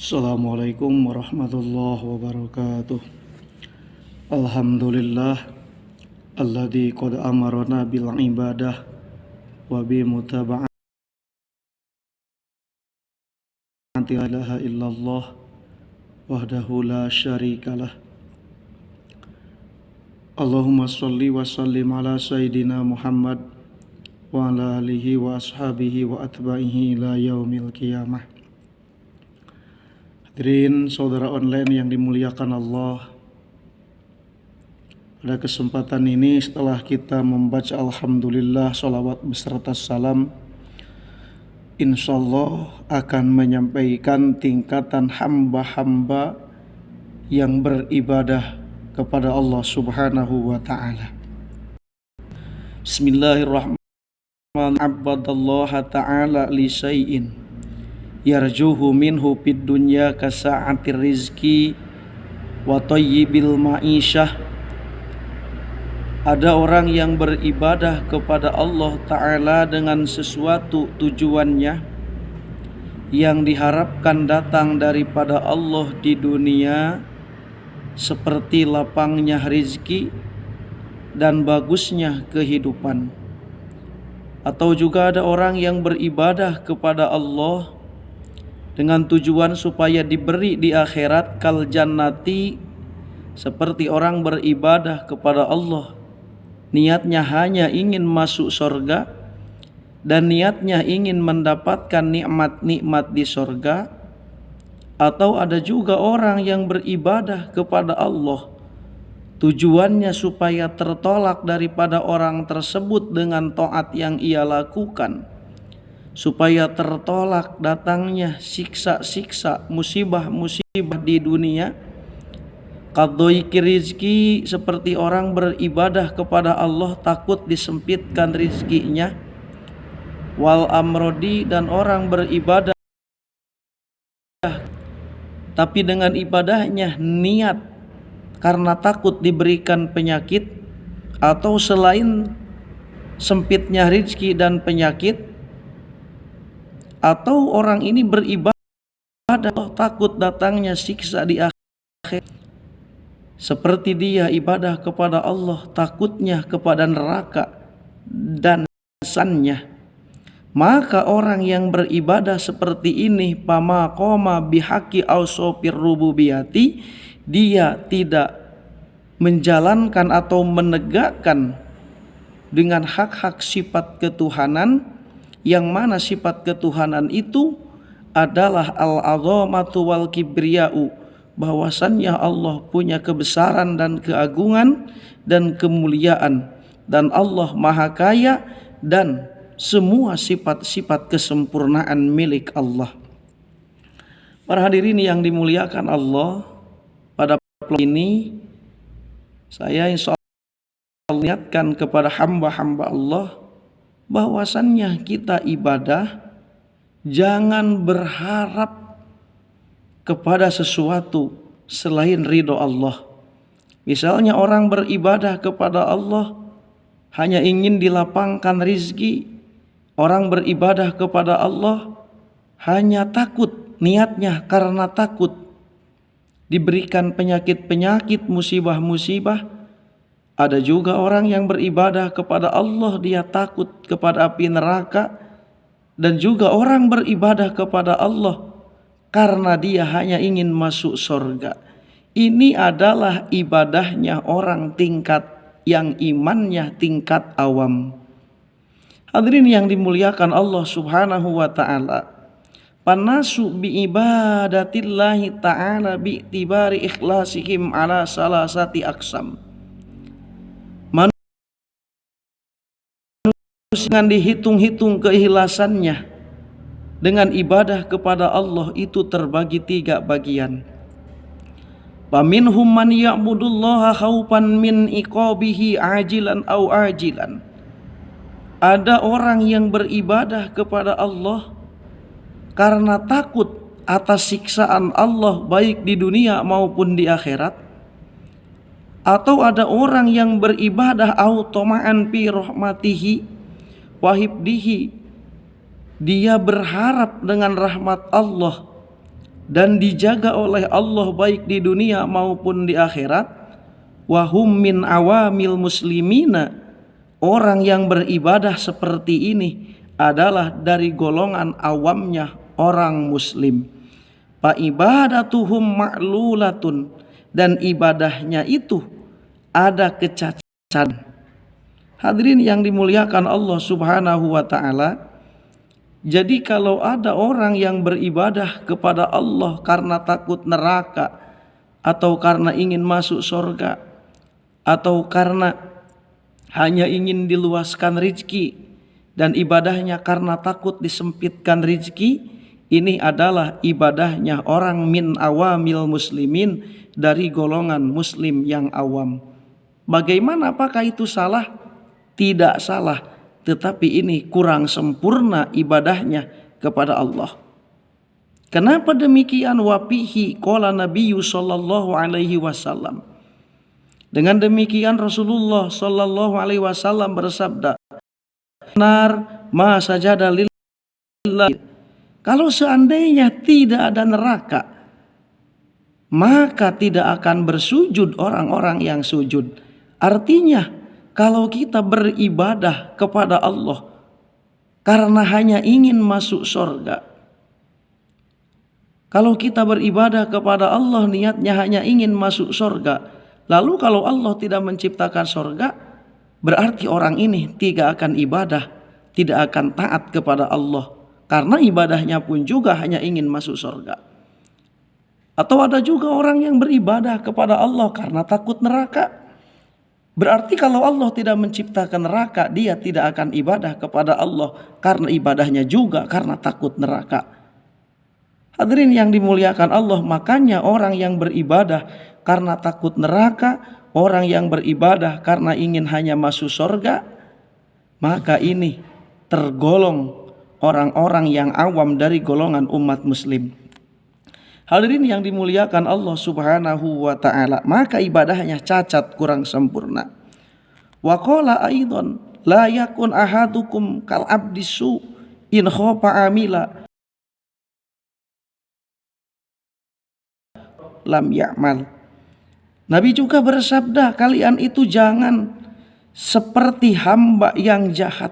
Assalamualaikum warahmatullahi wabarakatuh. Alhamdulillah alladzi qad amarna bil ibadah wa bi mutaba'ati la ilaha illallah wahdahu la syarikalah. Allahumma shalli wa sallim ala sayyidina Muhammad wa ala alihi wa ashabihi wa atba'ihi ila yaumil qiyamah. Hadirin saudara online yang dimuliakan Allah, pada kesempatan ini setelah kita membaca Alhamdulillah salawat beserta salam, insyaallah akan menyampaikan tingkatan hamba-hamba yang beribadah kepada Allah Subhanahu wa ta'ala. Bismillahirrahmanirrahim. Abadallaha ta'ala li syai'in yarjuhu minhu fid dunya kasa'atir rizki wa thayyibil ma'isyah. Ada orang yang beribadah kepada Allah Ta'ala dengan sesuatu tujuannya yang diharapkan datang daripada Allah di dunia, seperti lapangnya rizki dan bagusnya kehidupan. Atau juga ada orang yang beribadah kepada Allah dengan tujuan supaya diberi di akhirat kal jannati, seperti orang beribadah kepada Allah niatnya hanya ingin masuk surga dan niatnya ingin mendapatkan nikmat-nikmat di surga. Atau ada juga orang yang beribadah kepada Allah tujuannya supaya tertolak daripada orang tersebut dengan taat yang ia lakukan, supaya tertolak datangnya siksa-siksa, musibah-musibah di dunia. Qadhoiki rizki, seperti orang beribadah kepada Allah takut disempitkan rizkinya. Wal amrodi, dan orang beribadah tapi dengan ibadahnya niat karena takut diberikan penyakit. Atau selain sempitnya rizki dan penyakit, atau orang ini beribadah takut datangnya siksa di akhir, seperti dia ibadah kepada Allah takutnya kepada neraka dan sannya. Maka orang yang beribadah seperti ini pama qoma bihaqi ausofir rububiyati, dia tidak menjalankan atau menegakkan dengan hak-hak sifat ketuhanan, yang mana sifat ketuhanan itu adalah al-azamatu wal kibriya'u, bahwasannya Allah punya kebesaran dan keagungan dan kemuliaan, dan Allah maha kaya, dan semua sifat-sifat kesempurnaan milik Allah. Para hadirin yang dimuliakan Allah, pada ini saya insya Allah niatkan kepada hamba-hamba Allah bahwasannya kita ibadah jangan berharap kepada sesuatu selain ridho Allah. Misalnya orang beribadah kepada Allah hanya ingin dilapangkan rizki, orang beribadah kepada Allah hanya takut, niatnya karena takut diberikan penyakit-penyakit, musibah-musibah. Ada juga orang yang beribadah kepada Allah dia takut kepada api neraka, dan juga orang beribadah kepada Allah karena dia hanya ingin masuk surga. Ini adalah ibadahnya orang tingkat yang imannya tingkat awam. Hadirin yang dimuliakan Allah Subhanahu wa ta'ala, panasu bi ibadatillahi ta'ala bi tibari ikhlasihim ala salasati aqsam. Dengan dihitung-hitung keikhlasannya dengan ibadah kepada Allah itu terbagi 3 bagian. Faminhum man ya'budullaha khaufan min iqabihi ajilan aw ajilan. Ada orang yang beribadah kepada Allah karena takut atas siksaan Allah baik di dunia maupun di akhirat. Atau ada orang yang beribadah automa'an fi rahmatihi wahibdihi, dia berharap dengan rahmat Allah dan dijaga oleh Allah baik di dunia maupun di akhirat. Wahum min awamil muslimina, orang yang beribadah seperti ini adalah dari golongan awamnya orang muslim. Fa ibadatuhum ma'lulatun, dan ibadahnya itu ada kecacatan. Hadirin yang dimuliakan Allah Subhanahu wa taala, jadi kalau ada orang yang beribadah kepada Allah karena takut neraka, atau karena ingin masuk surga, atau karena hanya ingin diluaskan rizki, dan ibadahnya karena takut disempitkan rizki, ini adalah ibadahnya orang min awamil muslimin, dari golongan muslim yang awam. Bagaimana, apakah itu salah? Tidak salah, tetapi ini kurang sempurna ibadahnya kepada Allah. Kenapa demikian? Wafihi qala Nabi sallallahu alaihi wasallam. Dengan demikian Rasulullah sallallahu alaihi wasallam bersabda, "Nar ma sajada lillahi." Kalau seandainya tidak ada neraka, maka tidak akan bersujud orang-orang yang sujud. Artinya, kalau kita beribadah kepada Allah karena hanya ingin masuk surga, kalau kita beribadah kepada Allah niatnya hanya ingin masuk surga, lalu kalau Allah tidak menciptakan surga, berarti orang ini tidak akan ibadah, tidak akan taat kepada Allah, karena ibadahnya pun juga hanya ingin masuk surga. Atau ada juga orang yang beribadah kepada Allah karena takut neraka. Berarti kalau Allah tidak menciptakan neraka, dia tidak akan ibadah kepada Allah karena ibadahnya juga karena takut neraka. Hadirin yang dimuliakan Allah, makanya orang yang beribadah karena takut neraka, orang yang beribadah karena ingin hanya masuk surga, maka ini tergolong orang-orang yang awam dari golongan umat muslim. Hadirin yang dimuliakan Allah Subhanahu wa taala, maka ibadahnya cacat, kurang sempurna. Wa qala aidan la yakun ahadukum kal abdisu in khofa amila lam ya'mal. Nabi juga bersabda, kalian itu jangan seperti hamba yang jahat.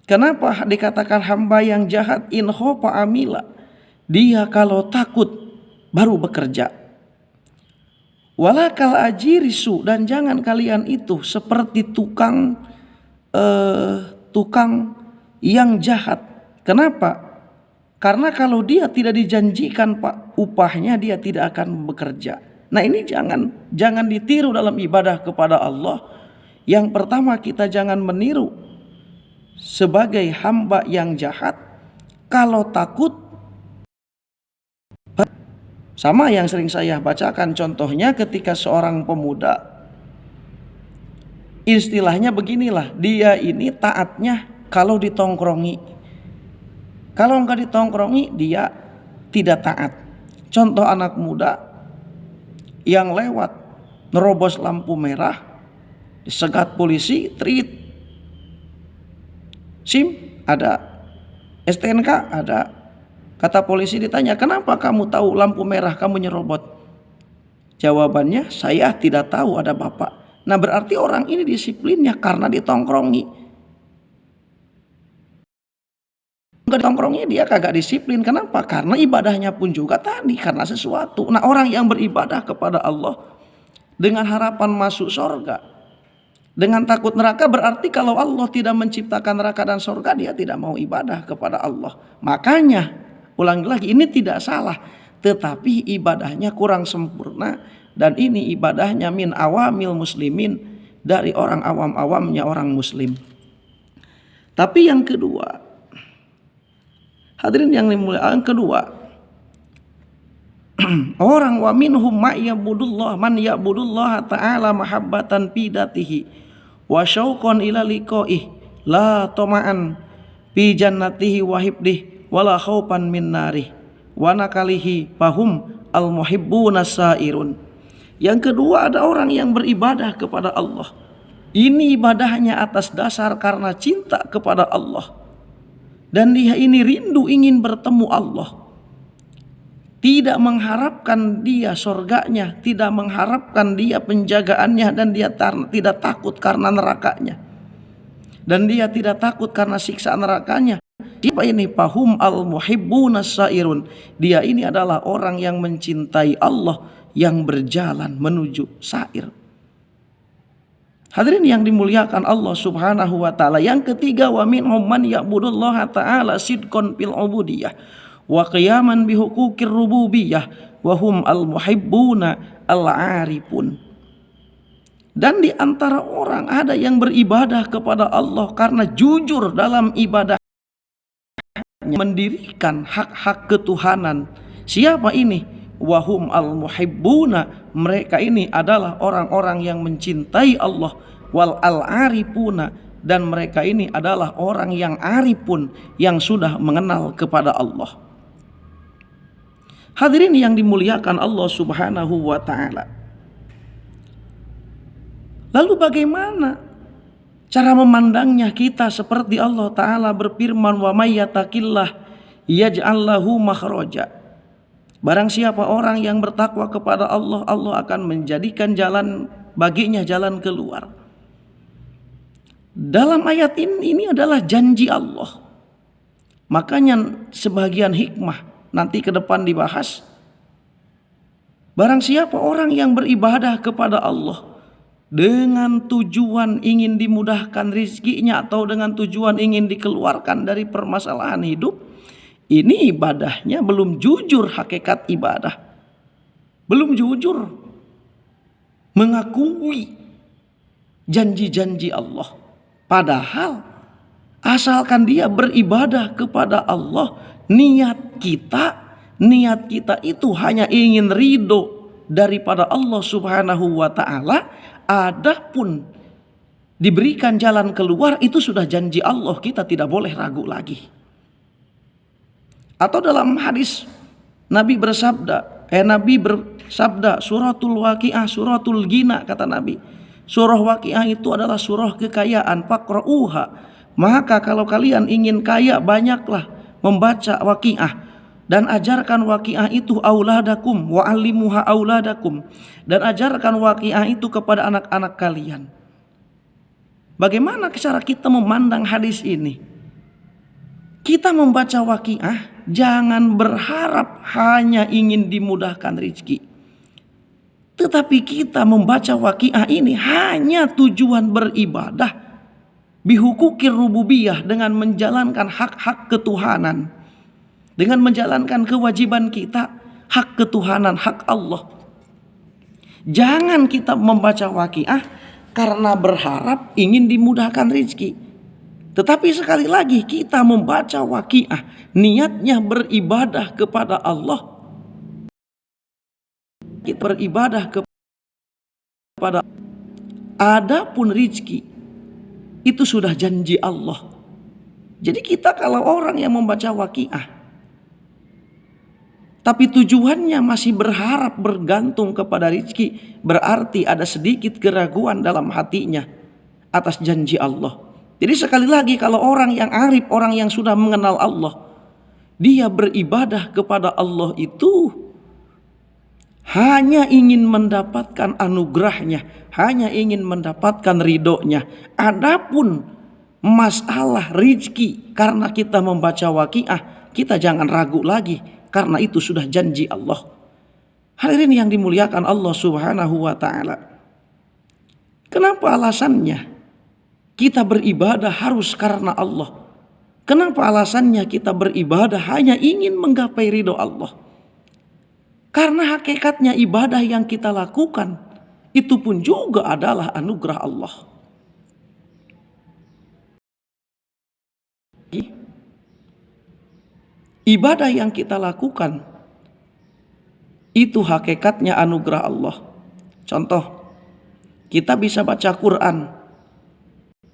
Kenapa dikatakan hamba yang jahat? In khofa amila, dia kalau takut baru bekerja. Walakal ajirisu, dan jangan kalian itu seperti tukang yang jahat. Kenapa? Karena kalau dia tidak dijanjikan upahnya, dia tidak akan bekerja. Nah, ini jangan ditiru dalam ibadah kepada Allah. Yang pertama, kita jangan meniru sebagai hamba yang jahat. Kalau takut, sama yang sering saya bacakan contohnya ketika seorang pemuda, istilahnya beginilah, dia ini taatnya kalau ditongkrongi. Kalau enggak ditongkrongi, dia tidak taat. Contoh anak muda yang lewat nerobos lampu merah, disegat polisi, treat SIM ada, STNK ada. Kata polisi ditanya, kenapa kamu tahu lampu merah kamu nyerobot? Jawabannya, saya tidak tahu, ada bapak. Nah, berarti orang ini disiplinnya karena ditongkrongi. Enggak ditongkrongi, dia kagak disiplin. Kenapa? Karena ibadahnya pun juga tadi karena sesuatu. Nah, orang yang beribadah kepada Allah dengan harapan masuk surga, dengan takut neraka, berarti kalau Allah tidak menciptakan neraka dan surga, dia tidak mau ibadah kepada Allah. Makanya, ulangi lagi, ini tidak salah, tetapi ibadahnya kurang sempurna, dan ini ibadahnya min awamil muslimin, dari orang awam-awamnya orang muslim. Tapi yang kedua, hadirin yang dimuliakan, yang kedua, orang wa minhum man ya'budullah ta'ala mahabbatan bidatihi wa syauqan ila liqa'ih la tama'an fi jannatihi wa hibdih wala khaufan min narih wa nakalihi fahum al muhibbuna sairun. Yang kedua, ada orang yang beribadah kepada Allah. Ini ibadahnya atas dasar karena cinta kepada Allah, dan dia ini rindu ingin bertemu Allah. tidak mengharapkan dia surganya, tidak mengharapkan dia penjagaannya, dan dia tidak takut karena nerakanya, dan dia tidak takut karena siksa nerakanya. Siapa ini? Fahum al-muhibbuna sairun. Dia ini adalah orang yang mencintai Allah, yang berjalan menuju sair. Hadirin yang dimuliakan Allah Subhanahu wa taala. Yang ketiga, wa minhum man ya'budullaha ta'ala sidqan fil ubudiyah wa qiyaman bi huquqir rububiyah wa hum al-muhibbuna al-arifun. Dan di antara orang ada yang beribadah kepada Allah karena jujur dalam ibadah, mendirikan hak-hak ketuhanan. Siapa ini? Wahum al-muhibbuna, mereka ini adalah orang-orang yang mencintai Allah. Wal al-arifuna, dan mereka ini adalah orang yang arifun, yang sudah mengenal kepada Allah. Hadirin yang dimuliakan Allah Subhanahu wa taala. Lalu bagaimana cara memandangnya kita? Seperti Allah Ta'ala berfirman, wa may yattaqillah yaj'al lahu makhraja. Barang siapa orang yang bertakwa kepada Allah, Allah akan menjadikan jalan baginya, jalan keluar. Dalam ayat ini adalah janji Allah. Makanya sebagian hikmah nanti ke depan dibahas. Barang siapa orang yang beribadah kepada Allah dengan tujuan ingin dimudahkan rizkinya, atau dengan tujuan ingin dikeluarkan dari permasalahan hidup, ini ibadahnya belum jujur hakikat ibadah, belum jujur mengakui janji-janji Allah. Padahal asalkan dia beribadah kepada Allah, niat kita itu hanya ingin ridho daripada Allah Subhanahu wa taala. Adapun diberikan jalan keluar, itu sudah janji Allah, kita tidak boleh ragu lagi. Atau dalam hadis Nabi bersabda suratul waqi'ah suratul ghina, kata Nabi. Surah waqi'ah itu adalah surah kekayaan. Faqra'uha, maka kalau kalian ingin kaya, banyaklah membaca waqi'ah. Dan ajarkan waqi'ah itu auladakum wa alimuha auladakum, dan ajarkan waqi'ah itu kepada anak-anak kalian. Bagaimana cara kita memandang hadis ini? Kita membaca waqi'ah jangan berharap hanya ingin dimudahkan rezeki, tetapi kita membaca waqi'ah ini hanya tujuan beribadah bihukukir rububiyah, dengan menjalankan hak-hak ketuhanan, dengan menjalankan kewajiban kita, hak ketuhanan, hak Allah. Jangan kita membaca waqi'ah karena berharap ingin dimudahkan rezeki. Tetapi sekali lagi, kita membaca waqi'ah niatnya beribadah kepada Allah. Kita beribadah kepada, adapun rezeki itu sudah janji Allah. Jadi kita kalau orang yang membaca waqi'ah tapi tujuannya masih berharap bergantung kepada rezeki, berarti ada sedikit keraguan dalam hatinya atas janji Allah. Jadi sekali lagi, kalau orang yang arif, orang yang sudah mengenal Allah, dia beribadah kepada Allah itu hanya ingin mendapatkan anugerahnya, hanya ingin mendapatkan ridhonya. Adapun masalah rezeki, karena kita membaca waqi'ah, kita jangan ragu lagi, karena itu sudah janji Allah. Hadirin yang dimuliakan Allah Subhanahu wa taala. Kenapa alasannya kita beribadah harus karena Allah? Kenapa alasannya kita beribadah hanya ingin menggapai ridho Allah? Karena hakikatnya ibadah yang kita lakukan itu pun juga adalah anugerah Allah. Ibadah yang kita lakukan itu hakikatnya anugerah Allah. Contoh, kita bisa baca Quran,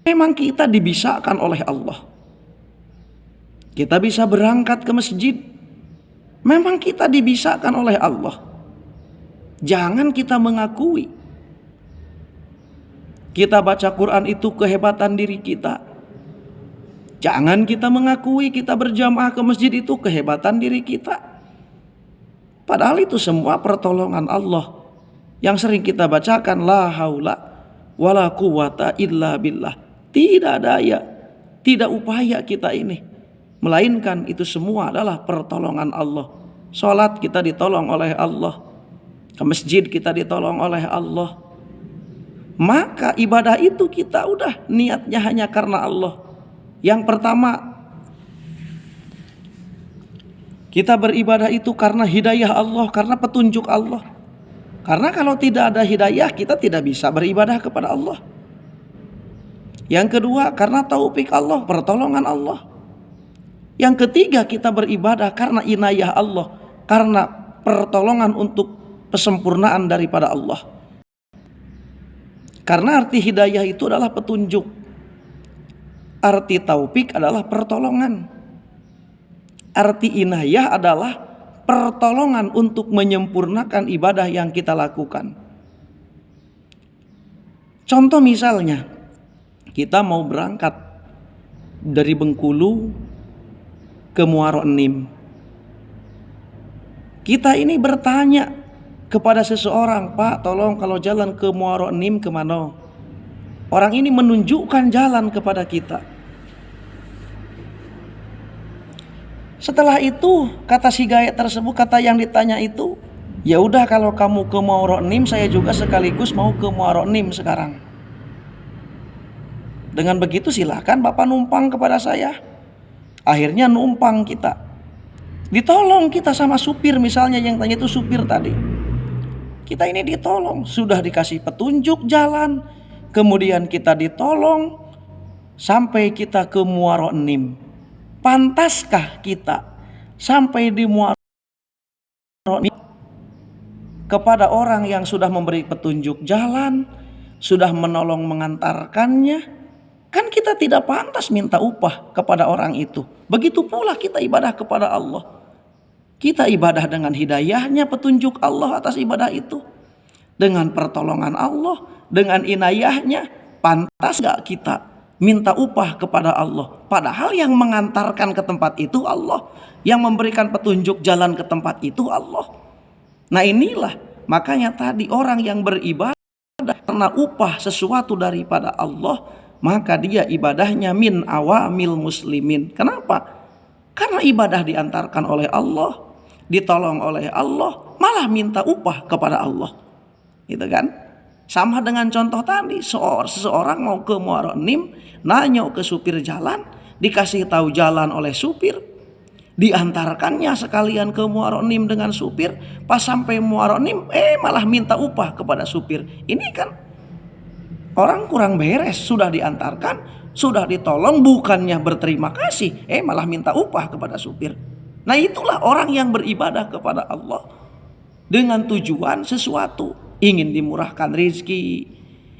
memang kita dibisakan oleh Allah. Kita bisa berangkat ke masjid, memang kita dibisakan oleh Allah. Jangan kita mengakui kita baca Quran itu kehebatan diri kita. Jangan kita mengakui kita berjamaah ke masjid itu kehebatan diri kita. Padahal itu semua pertolongan Allah. Yang sering kita bacakan, la haula wala quwata illa billah. Tidak daya, tidak upaya kita ini, melainkan itu semua adalah pertolongan Allah. Salat kita ditolong oleh Allah, ke masjid kita ditolong oleh Allah. Maka ibadah itu kita udah niatnya hanya karena Allah. Yang pertama, kita beribadah itu karena hidayah Allah, karena petunjuk Allah. Karena kalau tidak ada hidayah, kita tidak bisa beribadah kepada Allah. Yang kedua, karena taufik Allah, pertolongan Allah. Yang ketiga, kita beribadah karena inayah Allah, karena pertolongan untuk kesempurnaan daripada Allah. Karena arti hidayah itu adalah petunjuk. Arti taufik adalah pertolongan. Arti inayah adalah pertolongan untuk menyempurnakan ibadah yang kita lakukan. Contoh misalnya, kita mau berangkat dari Bengkulu ke Muaro Enim. Kita ini bertanya kepada seseorang, Pak, tolong kalau jalan ke Muaro Enim kemana? Orang ini menunjukkan jalan kepada kita. Setelah itu, kata si gaya tersebut, kata yang ditanya itu, ya udah kalau kamu ke Muaro Enim, saya juga sekaligus mau ke Muaro Enim sekarang. Dengan begitu silakan Bapak numpang kepada saya. Akhirnya numpang kita. Ditolong kita sama supir, misalnya yang tanya itu supir tadi. Kita ini ditolong, sudah dikasih petunjuk jalan, kemudian kita ditolong sampai kita ke Muaro Enim. Pantaskah kita sampai di Muaro Enim kepada orang yang sudah memberi petunjuk jalan, sudah menolong mengantarkannya? Kan kita tidak pantas minta upah kepada orang itu. Begitu pula kita ibadah kepada Allah. Kita ibadah dengan hidayahnya, petunjuk Allah atas ibadah itu. Dengan pertolongan Allah, dengan inayahnya, pantas gak kita minta upah kepada Allah? Padahal yang mengantarkan ke tempat itu Allah, yang memberikan petunjuk jalan ke tempat itu Allah. Nah inilah makanya tadi orang yang beribadah karena upah sesuatu daripada Allah, maka dia ibadahnya min awamil muslimin. Kenapa? Karena ibadah diantarkan oleh Allah, ditolong oleh Allah, malah minta upah kepada Allah. Gitu kan? Sama dengan contoh tadi, seseorang mau ke Muaro Enim, nanya ke supir jalan, dikasih tahu jalan oleh supir, diantarkannya sekalian ke Muaro Enim dengan supir. Pas sampai Muaro Enim, malah minta upah kepada supir. Ini kan orang kurang beres, sudah diantarkan, sudah ditolong, bukannya berterima kasih, malah minta upah kepada supir. Nah itulah orang yang beribadah kepada Allah dengan tujuan sesuatu, ingin dimurahkan rezeki,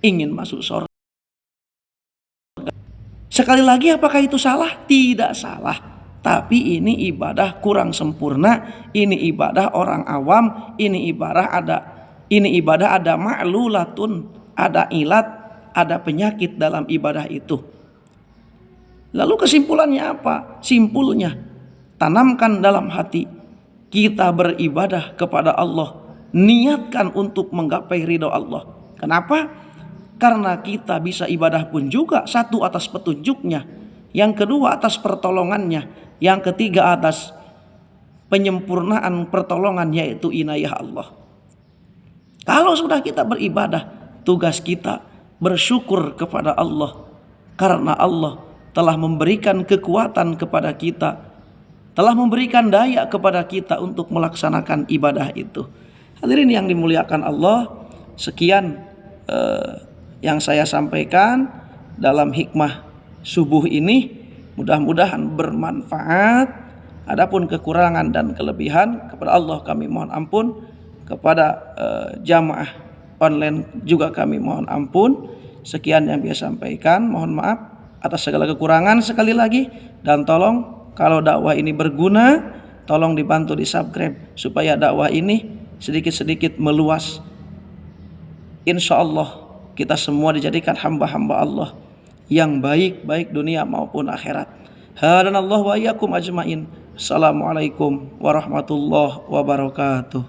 ingin masuk surga. Sekali lagi, apakah itu salah? Tidak salah. Tapi ini ibadah kurang sempurna, ini ibadah orang awam, ini ibadah ada ma'lulatun, ada ilat, ada penyakit dalam ibadah itu. Lalu kesimpulannya apa? Simpulnya, tanamkan dalam hati, kita beribadah kepada Allah, niatkan untuk menggapai ridho Allah. Kenapa? Karena kita bisa ibadah pun juga, satu atas petunjuknya, yang kedua atas pertolongannya, yang ketiga atas penyempurnaan pertolongan, yaitu inayah Allah. Kalau sudah kita beribadah, tugas kita bersyukur kepada Allah, karena Allah telah memberikan kekuatan kepada kita, telah memberikan daya kepada kita untuk melaksanakan ibadah itu. Hadirin yang dimuliakan Allah, sekian yang saya sampaikan dalam hikmah subuh ini. Mudah-mudahan bermanfaat. Adapun kekurangan dan kelebihan, kepada Allah kami mohon ampun, kepada jamaah online juga kami mohon ampun. Sekian yang saya sampaikan, mohon maaf atas segala kekurangan sekali lagi, dan tolong kalau dakwah ini berguna, tolong dibantu di subscribe supaya dakwah ini sedikit-sedikit meluas. Insya Allah kita semua dijadikan hamba-hamba Allah yang baik, baik dunia maupun akhirat. Hadanallahu wa iyyakum ajmain. Assalamualaikum warahmatullahi wabarakatuh.